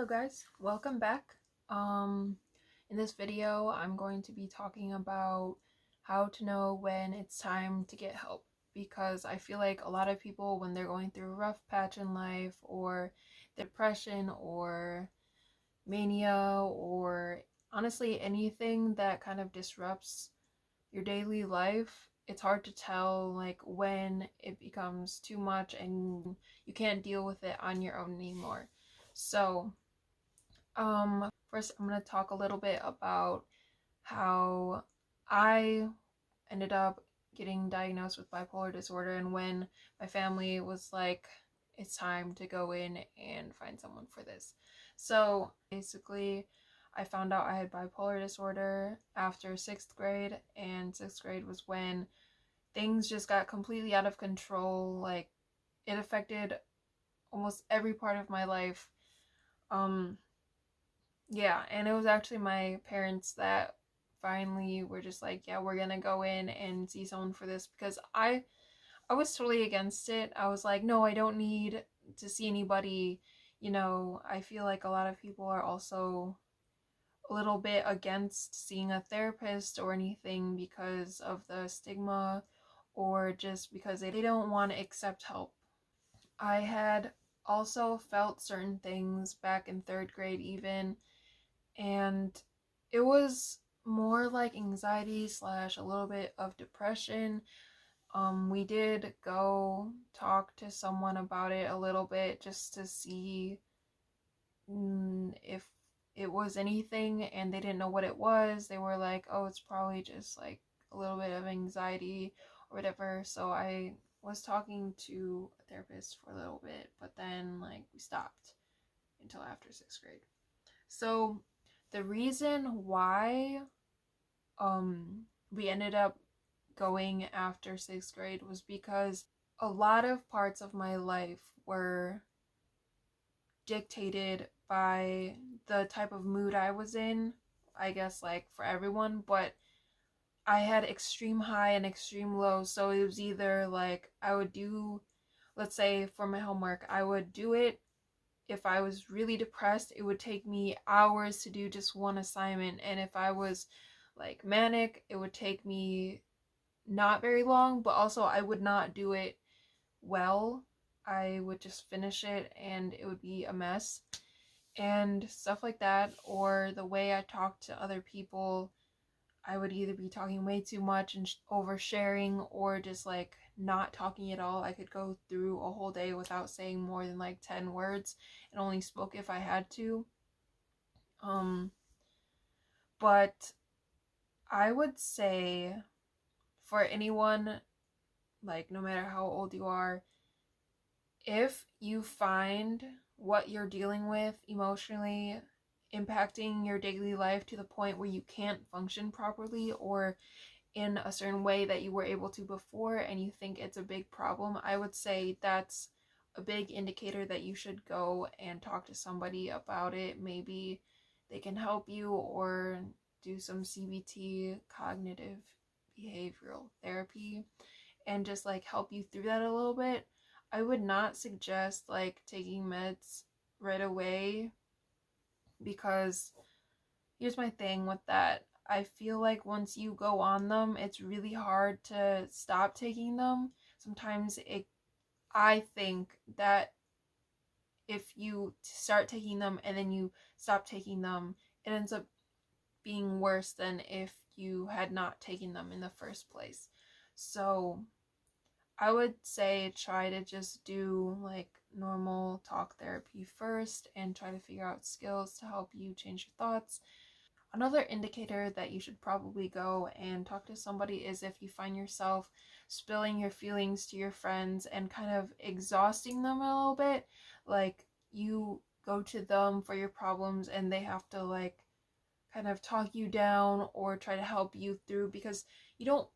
Hello guys, welcome back. In this video, I'm going to be talking about how to know when it's time to get help, because I feel like a lot of people, when they're going through a rough patch in life or depression or mania or honestly anything that kind of disrupts your daily life, it's hard to tell like when it becomes too much and you can't deal with it on your own anymore. So first I'm going to talk a little bit about how I ended up getting diagnosed with bipolar disorder and when my family was like, it's time to go in and find someone for this. So basically, I found out I had bipolar disorder after 6th grade, and 6th grade was when things just got completely out of control. Like, it affected almost every part of my life. Um, Yeah, and it was actually my parents that finally were just like, yeah, we're gonna go in and see someone for this, because I was totally against it. I was like, no, I don't need to see anybody. I feel like a lot of people are also a little bit against seeing a therapist or anything because of the stigma, or just because they don't want to accept help. I had also felt certain things back in 3rd grade even, and it was more like anxiety slash a little bit of depression. We did go talk to someone about it a little bit just to see if it was anything, and they didn't know what it was. They were like, oh, it's probably just like a little bit of anxiety or whatever. So I was talking to a therapist for a little bit, but then like we stopped until after 6th grade. So the reason why we ended up going after 6th grade was because a lot of parts of my life were dictated by the type of mood I was in, I guess, like for everyone, but I had extreme high and extreme low. So it was either like I would do, let's say for my homework, I would do it. If I was really depressed, it would take me hours to do just one assignment. And if I was like manic, it would take me not very long, but also I would not do it well. I would just finish it and it would be a mess and stuff like that. Or the way I talk to other people, I would either be talking way too much and oversharing, or just like not talking at all. I could go through a whole day without saying more than like 10 words and only spoke if I had to. Um, but I would say for anyone, like no matter how old you are, if you find what you're dealing with emotionally impacting your daily life to the point where you can't function properly or in a certain way that you were able to before, and you think it's a big problem, I would say that's a big indicator that you should go and talk to somebody about it. Maybe they can help you or do some CBT, cognitive behavioral therapy, and just like help you through that a little bit. I would not suggest like taking meds right away, because here's my thing with that. I feel like once you go on them, it's really hard to stop taking them. Sometimes I think that if you start taking them and then you stop taking them, it ends up being worse than if you had not taken them in the first place. So I would say try to just do like normal talk therapy first and try to figure out skills to help you change your thoughts. Another indicator that you should probably go and talk to somebody is if you find yourself spilling your feelings to your friends and kind of exhausting them a little bit. Like you go to them for your problems and they have to like kind of talk you down or try to help you through, because you don't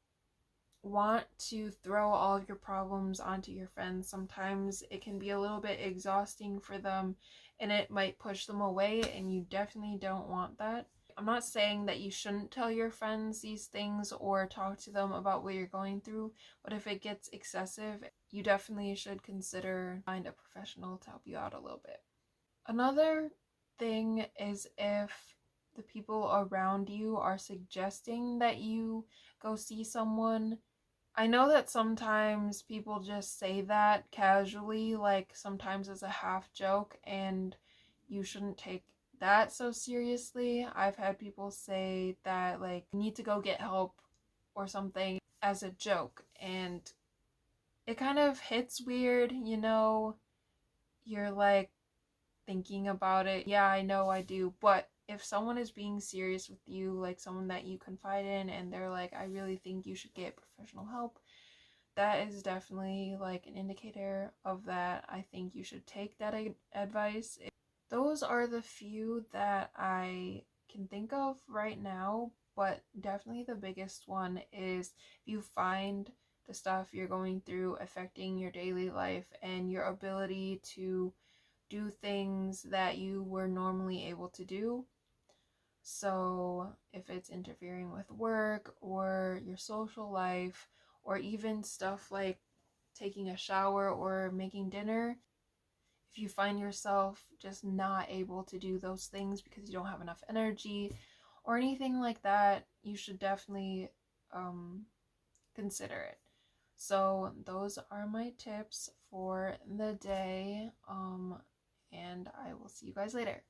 want to throw all of your problems onto your friends. Sometimes it can be a little bit exhausting for them and it might push them away, and you definitely don't want that. I'm not saying that you shouldn't tell your friends these things or talk to them about what you're going through, but if it gets excessive, you definitely should consider find a professional to help you out a little bit. Another thing is if the people around you are suggesting that you go see someone. I know that sometimes people just say that casually, like sometimes as a half joke, and you shouldn't take that so seriously. I've had people say that, like, you need to go get help or something as a joke, and it kind of hits weird, you know? You're like thinking about it. Yeah, I know I do, but if someone is being serious with you, like someone that you confide in, and they're like, I really think you should get professional help, that is definitely like an indicator of that. I think you should take that advice. Those are the few that I can think of right now, but definitely the biggest one is if you find the stuff you're going through affecting your daily life and your ability to do things that you were normally able to do. So, if it's interfering with work or your social life, or even stuff like taking a shower or making dinner, if you find yourself just not able to do those things because you don't have enough energy or anything like that, you should definitely consider it. So, those are my tips for the day, and I will see you guys later.